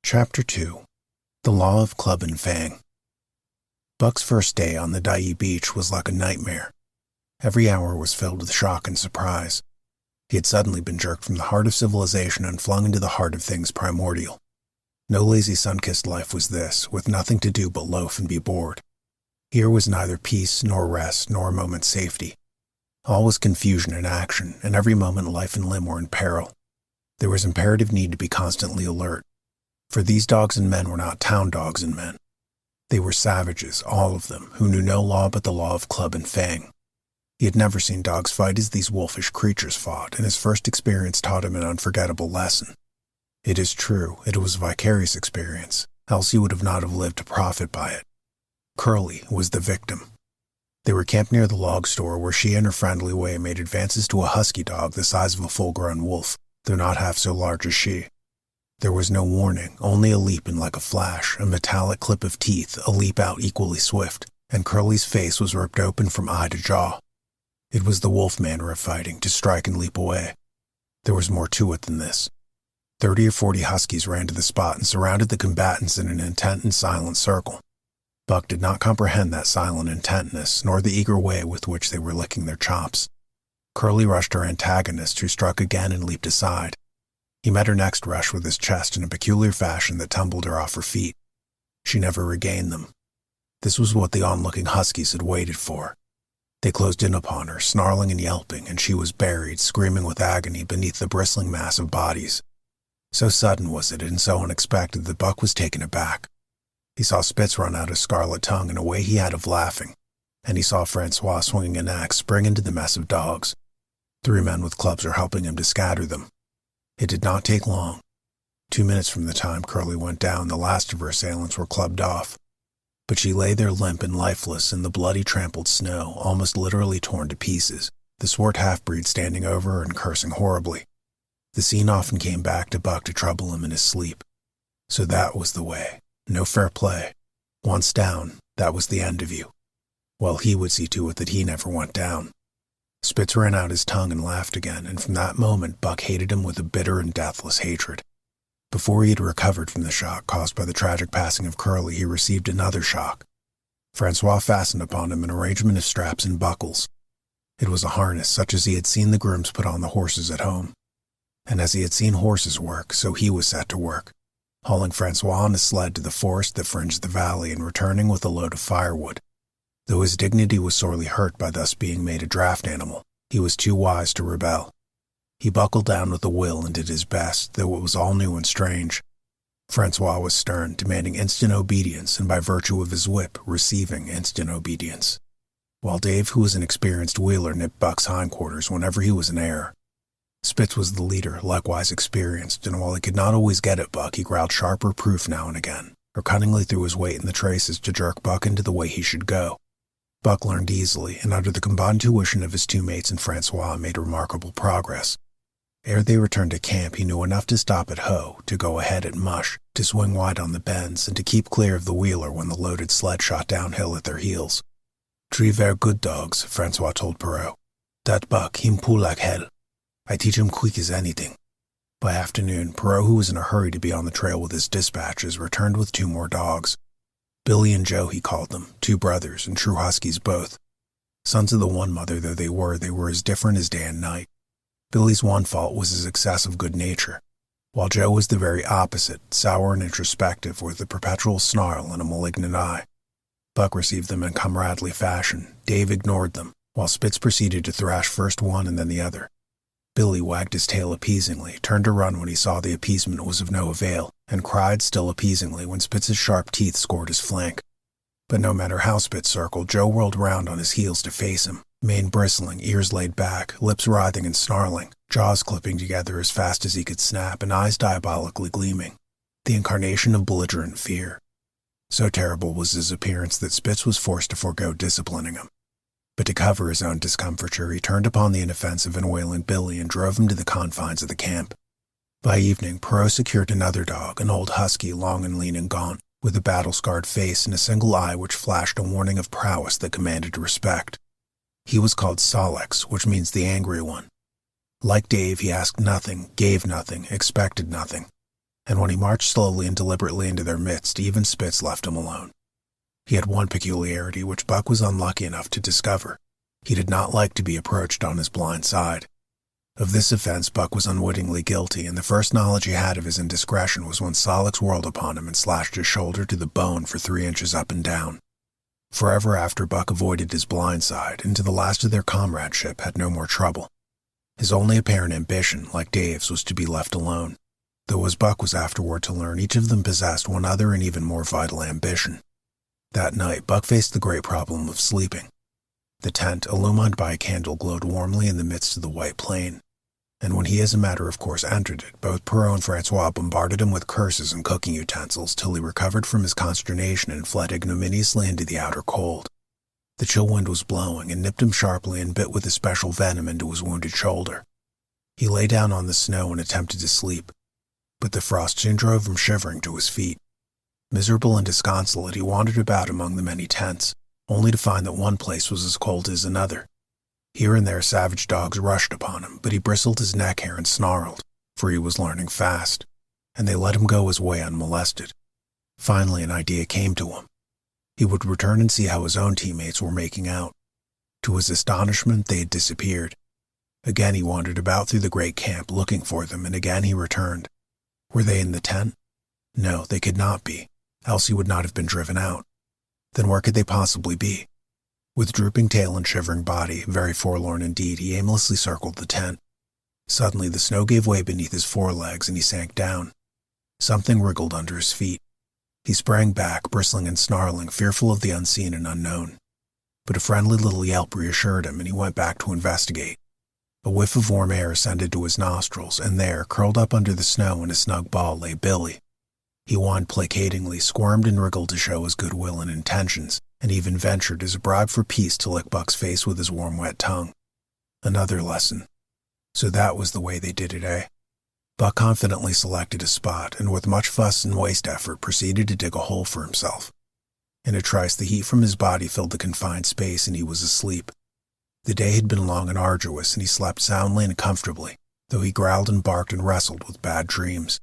Chapter 2. The Law of Club and Fang. Buck's first day on the Dai beach was like a nightmare. Every hour was filled with shock and surprise. He had suddenly been jerked from the heart of civilization and flung into the heart of things primordial. No lazy sun-kissed life was this, with nothing to do but loaf and be bored. Here was neither peace, nor rest, nor a moment's safety. All was confusion and action, and every moment life and limb were in peril. There was imperative need to be constantly alert. For these dogs and men were not town dogs and men. They were savages, all of them, who knew no law but the law of club and fang. He had never seen dogs fight as these wolfish creatures fought, and his first experience taught him an unforgettable lesson. It is true, it was a vicarious experience, else he would not have lived to profit by it. Curly was the victim. They were camped near the log store where she and her friendly way made advances to a husky dog the size of a full-grown wolf, though not half so large as she. There was no warning, only a leap in like a flash, a metallic clip of teeth, a leap out equally swift, and Curly's face was ripped open from eye to jaw. It was the wolf manner of fighting, to strike and leap away. There was more to it than this. 30 or 40 huskies ran to the spot and surrounded the combatants in an intent and silent circle. Buck did not comprehend that silent intentness, nor the eager way with which they were licking their chops. Curly rushed her antagonist, who struck again and leaped aside. He met her next rush with his chest in a peculiar fashion that tumbled her off her feet. She never regained them. This was what the onlooking huskies had waited for. They closed in upon her, snarling and yelping, and she was buried, screaming with agony beneath the bristling mass of bodies. So sudden was it and so unexpected that Buck was taken aback. He saw Spitz run out his scarlet tongue in a way he had of laughing, and he saw Francois swinging an axe spring into the mess of dogs. 3 men with clubs were helping him to scatter them. It did not take long. 2 minutes from the time Curly went down, the last of her assailants were clubbed off. But she lay there limp and lifeless in the bloody trampled snow, almost literally torn to pieces, the swart half-breed standing over her and cursing horribly. The scene often came back to Buck to trouble him in his sleep. So that was the way. No fair play. Once down, that was the end of you. Well, he would see to it that he never went down. Spitz ran out his tongue and laughed again, and from that moment Buck hated him with a bitter and deathless hatred. Before he had recovered from the shock caused by the tragic passing of Curly, he received another shock. Francois fastened upon him an arrangement of straps and buckles. It was a harness such as he had seen the grooms put on the horses at home. And as he had seen horses work, so he was set to work, hauling Francois on a sled to the forest that fringed the valley and returning with a load of firewood. Though his dignity was sorely hurt by thus being made a draft animal, he was too wise to rebel. He buckled down with a will and did his best, though it was all new and strange. Francois was stern, demanding instant obedience, and by virtue of his whip, receiving instant obedience. While Dave, who was an experienced wheeler, nipped Buck's hindquarters whenever he was in error. Spitz was the leader, likewise experienced, and while he could not always get at Buck, he growled sharp reproof now and again, or cunningly threw his weight in the traces to jerk Buck into the way he should go. Buck learned easily, and under the combined tuition of his 2 mates and Francois made remarkable progress. Ere they returned to camp, he knew enough to stop at hoe, to go ahead at mush, to swing wide on the bends, and to keep clear of the wheeler when the loaded sled shot downhill at their heels. "Three ver good dogs," Francois told Perrault. "Dat Buck, him pull like hell. I teach him quick as anything." By afternoon, Perrault, who was in a hurry to be on the trail with his dispatches, returned with 2 more dogs. Billy and Joe, he called them, 2 brothers, and true huskies both. Sons of the one mother though they were as different as day and night. Billy's one fault was his excessive good nature, while Joe was the very opposite, sour and introspective, with a perpetual snarl and a malignant eye. Buck received them in comradely fashion. Dave ignored them, while Spitz proceeded to thrash first one and then the other. Billy wagged his tail appeasingly, turned to run when he saw the appeasement was of no avail, and cried still appeasingly when Spitz's sharp teeth scored his flank. But no matter how Spitz circled, Joe whirled round on his heels to face him, mane bristling, ears laid back, lips writhing and snarling, jaws clipping together as fast as he could snap, and eyes diabolically gleaming, the incarnation of belligerent fear. So terrible was his appearance that Spitz was forced to forego disciplining him. But to cover his own discomfiture, he turned upon the inoffensive and wailing Billy and drove him to the confines of the camp. By evening, Perrault secured another dog, an old husky, long and lean and gaunt, with a battle-scarred face and a single eye which flashed a warning of prowess that commanded respect. He was called Solex, which means the angry one. Like Dave, he asked nothing, gave nothing, expected nothing. and when he marched slowly and deliberately into their midst, even Spitz left him alone. He had one peculiarity which Buck was unlucky enough to discover. He did not like to be approached on his blind side. Of this offense Buck was unwittingly guilty, and the first knowledge he had of his indiscretion was when Solix whirled upon him and slashed his shoulder to the bone for 3 inches up and down. Forever after, Buck avoided his blind side, and to the last of their comradeship had no more trouble. His only apparent ambition, like Dave's, was to be left alone, though as Buck was afterward to learn, each of them possessed one other and even more vital ambition. That night, Buck faced the great problem of sleeping. The tent, illumined by a candle, glowed warmly in the midst of the white plain, and when he as a matter of course entered it, both Perrault and Francois bombarded him with curses and cooking utensils till he recovered from his consternation and fled ignominiously into the outer cold. The chill wind was blowing and nipped him sharply and bit with especial venom into his wounded shoulder. He lay down on the snow and attempted to sleep, but the frost soon drove him shivering to his feet. Miserable and disconsolate, he wandered about among the many tents, only to find that one place was as cold as another. Here and there savage dogs rushed upon him, but he bristled his neck hair and snarled, for he was learning fast, and they let him go his way unmolested. Finally an idea came to him. He would return and see how his own teammates were making out. To his astonishment, they had disappeared. Again he wandered about through the great camp looking for them, and again he returned. Were they in the tent? No, they could not be, else he would not have been driven out. Then where could they possibly be? With drooping tail and shivering body, very forlorn indeed, he aimlessly circled the tent. Suddenly the snow gave way beneath his forelegs and he sank down. Something wriggled under his feet. He sprang back, bristling and snarling, fearful of the unseen and unknown. But a friendly little yelp reassured him, and he went back to investigate. A whiff of warm air ascended to his nostrils, and there, curled up under the snow in a snug ball, lay Billy. He whined placatingly, squirmed and wriggled to show his goodwill and intentions, and even ventured as a bribe for peace to lick Buck's face with his warm wet tongue. Another lesson. So that was the way they did it, eh? Buck confidently selected a spot, and with much fuss and waste effort proceeded to dig a hole for himself. In a trice the heat from his body filled the confined space, and he was asleep. The day had been long and arduous, and he slept soundly and comfortably, though he growled and barked and wrestled with bad dreams.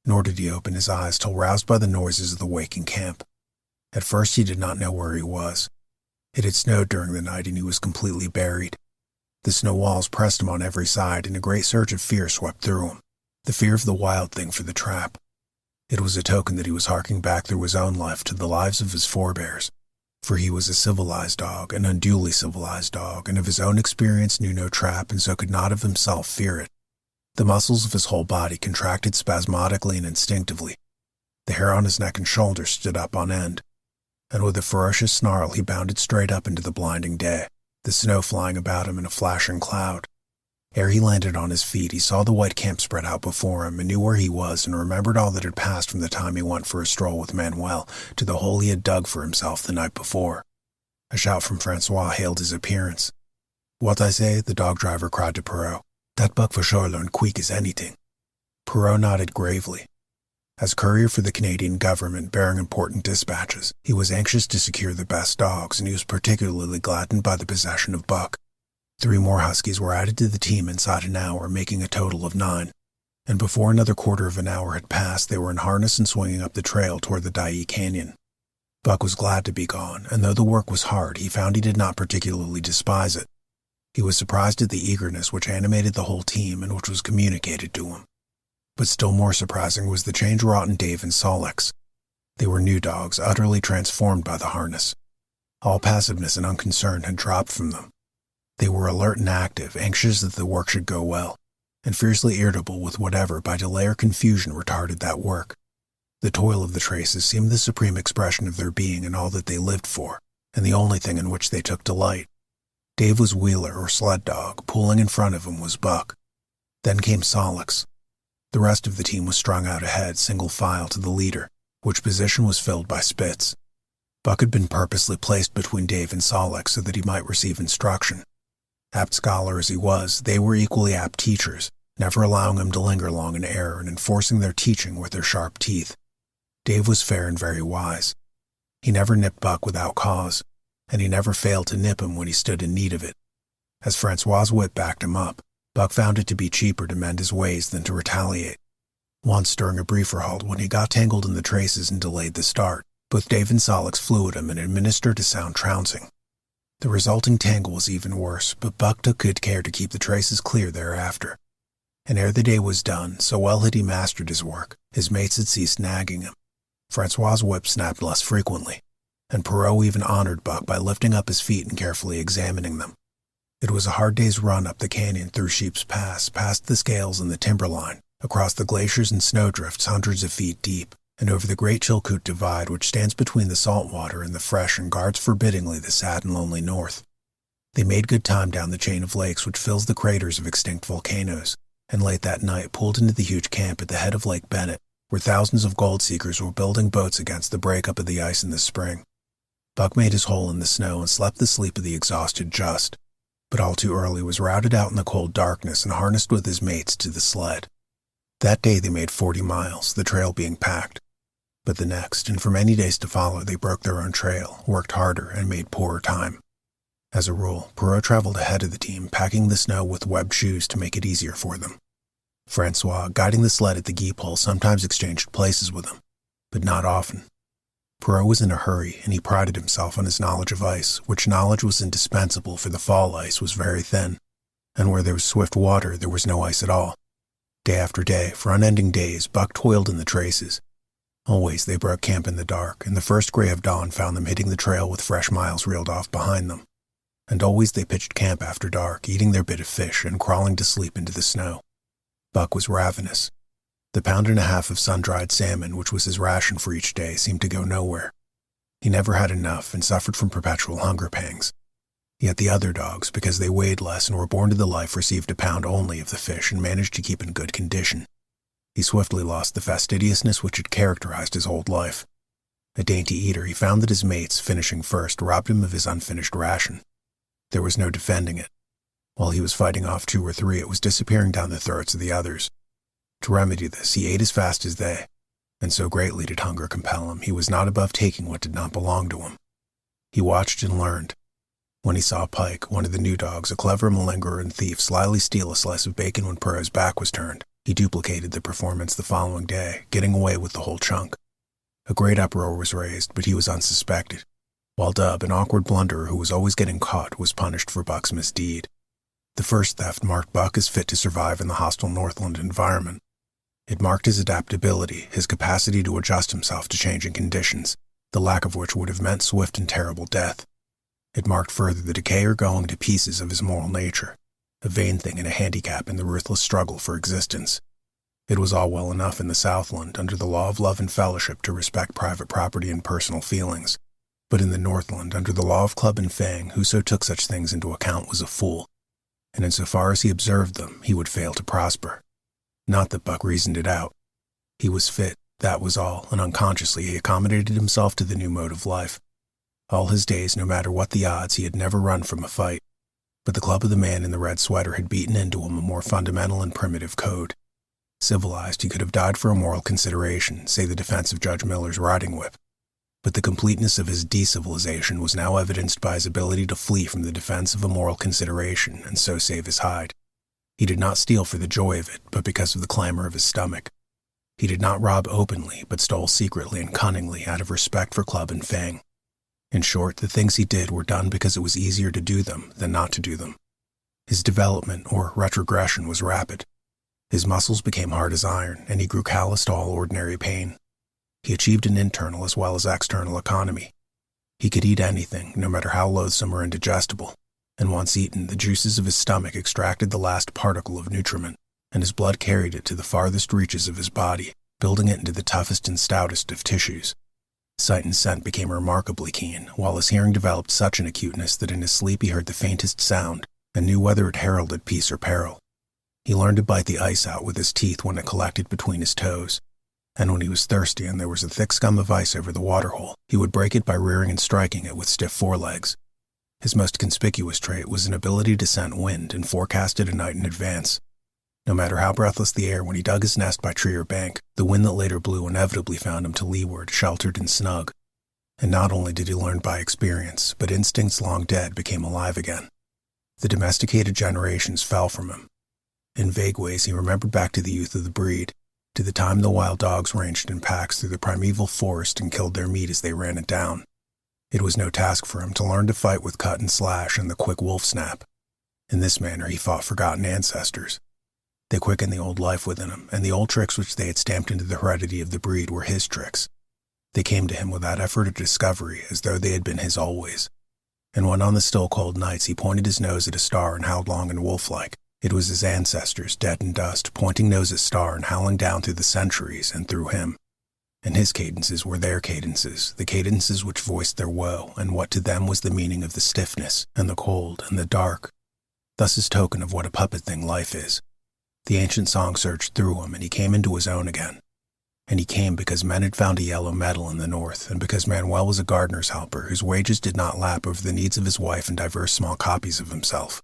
Nor did he open his eyes till roused by the noises of the waking camp. At first he did not know where he was. It had snowed during the night, and he was completely buried. The snow walls pressed him on every side, and a great surge of fear swept through him, the fear of the wild thing for the trap. It was a token that he was harking back through his own life to the lives of his forebears, for he was a civilized dog, an unduly civilized dog, and of his own experience knew no trap, and so could not of himself fear it. The muscles of his whole body contracted spasmodically and instinctively. The hair on his neck and shoulders stood up on end, and with a ferocious snarl he bounded straight up into the blinding day, the snow flying about him in a flashing cloud. Ere he landed on his feet, he saw the white camp spread out before him, and knew where he was, and remembered all that had passed from the time he went for a stroll with Manuel to the hole he had dug for himself the night before. A shout from Francois hailed his appearance. "What I say?" the dog driver cried to Perrault. "That Buck for sure learn quick as anything." Perrault nodded gravely. As courier for the Canadian government bearing important dispatches, he was anxious to secure the best dogs, and he was particularly gladdened by the possession of Buck. 3 more huskies were added to the team inside an hour, making a total of 9, and before another quarter of an hour had passed, they were in harness and swinging up the trail toward the Dyea Canyon. Buck was glad to be gone, and though the work was hard, he found he did not particularly despise it. He was surprised at the eagerness which animated the whole team and which was communicated to him. But still more surprising was the change wrought in Dave and Solix. They were new dogs, utterly transformed by the harness. All passiveness and unconcern had dropped from them. They were alert and active, anxious that the work should go well, and fiercely irritable with whatever, by delay or confusion, retarded that work. The toil of the traces seemed the supreme expression of their being and all that they lived for, and the only thing in which they took delight. Dave was wheeler or sled dog, pulling in front of him was Buck. Then came Solix. The rest of the team was strung out ahead, single file to the leader, which position was filled by Spitz. Buck had been purposely placed between Dave and Solix so that he might receive instruction. Apt scholar as he was, they were equally apt teachers, never allowing him to linger long in error and enforcing their teaching with their sharp teeth. Dave was fair and very wise. He never nipped Buck without cause, and he never failed to nip him when he stood in need of it. As Francois' whip backed him up, Buck found it to be cheaper to mend his ways than to retaliate. Once during a briefer halt when he got tangled in the traces and delayed the start, both Dave and Solix flew at him and administered a sound trouncing. The resulting tangle was even worse, but Buck took good care to keep the traces clear thereafter. And ere the day was done, so well had he mastered his work, his mates had ceased nagging him. Francois's whip snapped less frequently, and Perrault even honored Buck by lifting up his feet and carefully examining them. It was a hard day's run up the canyon through Sheep's Pass, past the scales and the timberline, across the glaciers and snowdrifts hundreds of feet deep, and over the great Chilkoot Divide which stands between the salt water and the fresh and guards forbiddingly the sad and lonely north. They made good time down the chain of lakes which fills the craters of extinct volcanoes, and late that night pulled into the huge camp at the head of Lake Bennett, where thousands of gold seekers were building boats against the breakup of the ice in the spring. Buck made his hole in the snow and slept the sleep of the exhausted just, but all too early was routed out in the cold darkness and harnessed with his mates to the sled. That day they made 40 miles, the trail being packed. But the next, and for many days to follow, they broke their own trail, worked harder, and made poorer time. As a rule, Perrault traveled ahead of the team, packing the snow with webbed shoes to make it easier for them. Francois, guiding the sled at the gee pole, sometimes exchanged places with him, but not often. Perrault was in a hurry, and he prided himself on his knowledge of ice, which knowledge was indispensable, for the fall ice was very thin, and where there was swift water there was no ice at all. Day after day, for unending days, Buck toiled in the traces. Always they broke camp in the dark, and the first gray of dawn found them hitting the trail with fresh miles reeled off behind them. And always they pitched camp after dark, eating their bit of fish and crawling to sleep into the snow. Buck was ravenous. The pound and a half of sun-dried salmon, which was his ration for each day, seemed to go nowhere. He never had enough and suffered from perpetual hunger pangs. Yet the other dogs, because they weighed less and were born to the life, received a pound only of the fish and managed to keep in good condition. He swiftly lost the fastidiousness which had characterized his whole life. A dainty eater, he found that his mates, finishing first, robbed him of his unfinished ration. There was no defending it. While he was fighting off 2 or 3, it was disappearing down the throats of the others. To remedy this, he ate as fast as they, and so greatly did hunger compel him, he was not above taking what did not belong to him. He watched and learned. When he saw Pike, one of the new dogs, a clever malingerer and thief, slyly steal a slice of bacon when Perrault's back was turned, he duplicated the performance the following day, getting away with the whole chunk. A great uproar was raised, but he was unsuspected, while Dub, an awkward blunderer who was always getting caught, was punished for Buck's misdeed. The first theft marked Buck as fit to survive in the hostile Northland environment. It marked his adaptability, his capacity to adjust himself to changing conditions, the lack of which would have meant swift and terrible death. It marked further the decay or going to pieces of his moral nature, a vain thing and a handicap in the ruthless struggle for existence. It was all well enough in the Southland, under the law of love and fellowship, to respect private property and personal feelings, but in the Northland, under the law of club and fang, whoso took such things into account was a fool, and insofar as he observed them, he would fail to prosper. Not that Buck reasoned it out. He was fit, that was all, and unconsciously he accommodated himself to the new mode of life. All his days, no matter what the odds, he had never run from a fight. But the club of the man in the red sweater had beaten into him a more fundamental and primitive code. Civilized, he could have died for a moral consideration, say the defense of Judge Miller's riding whip. But the completeness of his decivilization was now evidenced by his ability to flee from the defense of a moral consideration and so save his hide. He did not steal for the joy of it, but because of the clamor of his stomach. He did not rob openly, but stole secretly and cunningly out of respect for club and fang. In short, the things he did were done because it was easier to do them than not to do them. His development, or retrogression, was rapid. His muscles became hard as iron, and he grew callous to all ordinary pain. He achieved an internal as well as external economy. He could eat anything, no matter how loathsome or indigestible, and once eaten, the juices of his stomach extracted the last particle of nutriment, and his blood carried it to the farthest reaches of his body, building it into the toughest and stoutest of tissues. Sight and scent became remarkably keen, while his hearing developed such an acuteness that in his sleep he heard the faintest sound, and knew whether it heralded peace or peril. He learned to bite the ice out with his teeth when it collected between his toes, and when he was thirsty and there was a thick scum of ice over the waterhole, he would break it by rearing and striking it with stiff forelegs. His most conspicuous trait was an ability to scent wind and forecast it a night in advance. No matter how breathless the air when he dug his nest by tree or bank, the wind that later blew inevitably found him to leeward, sheltered and snug. And not only did he learn by experience, but instincts long dead became alive again. The domesticated generations fell from him. In vague ways he remembered back to the youth of the breed, to the time the wild dogs ranged in packs through the primeval forest and killed their meat as they ran it down. It was no task for him to learn to fight with cut and slash and the quick wolf snap. In this manner he fought forgotten ancestors. They quickened the old life within him, and the old tricks which they had stamped into the heredity of the breed were his tricks. They came to him without effort or discovery, as though they had been his always. And when on the still cold nights he pointed his nose at a star and howled long and wolf-like, it was his ancestors, dead in dust, pointing nose at star and howling down through the centuries and through him. And his cadences were their cadences, the cadences which voiced their woe, and what to them was the meaning of the stiffness, and the cold, and the dark. Thus his token of what a puppet thing life is. The ancient song surged through him, and he came into his own again. And he came because men had found a yellow metal in the north, and because Manuel was a gardener's helper whose wages did not lap over the needs of his wife and diverse small copies of himself.